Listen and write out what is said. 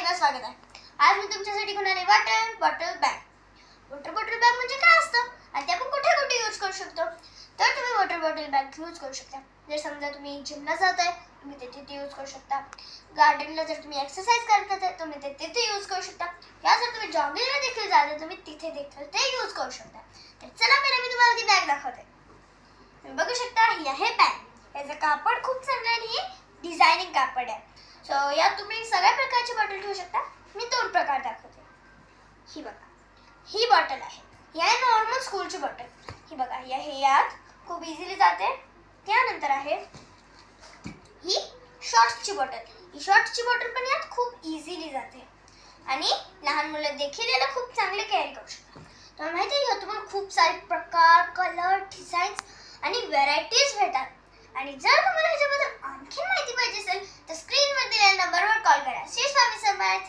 सगळ्यांना स्वागत आहे. आज मी तुमच्यासाठी घेऊन आले water bottle bag. Water bottle bag म्हणजे काय असतं आणि ते आपण कुठे कुठे यूज करू शकतो, तर तुम्ही वॉटर बॉटल बॅग यूज करू शकता. जर समजा तुम्ही जिमला जाताय, तुम्ही ते तिथे यूज करू शकता. गार्डनला जर तुम्ही एक्सरसाइज करत आहे, तुम्ही ते तिथे यूज करू शकता. या जर तुम्ही जॉगिंगला देखील जाता, तुम्ही तिथे देखील ते यूज करू शकता. तर चला मी तुम्हाला ती बॅग दाखवते. तुम्ही बघू शकता ही आहे बॅग. याचं कापड खूप चांगलं आहे आणि हे डिझायनिंग कापड आहे. सो यात तुम्ही सगळ्या प्रकारची बॉटल ठेवू शकता. मी 2 प्रकार दाखवते. ही बघा, ही बॉटल आहे. ही आहे नॉर्मल स्कूलची बॉटल. ही बघा, हे यात खूप इझिली जाते. त्यानंतर आहे ही शॉर्ट्सची बॉटल. ही शॉर्ट्सची बॉटल पण यात खूप इझिली जाते आणि लहान मुलं देखील याला खूप चांगले कॅरी करू शकतात. तुम्हाला माहिती आहे यात तुम्हाला खूप सारे प्रकार, कलर, डिझाईन्स आणि व्हरायटीज भेटतात. आणि जर तुम्हाला ह्याच्याबद्दल आणखी माहिती पाहिजे असेल तर स्क्रीनवर दिलेल्या नंबरवर कॉल करा. श्री स्वामी समर्थ.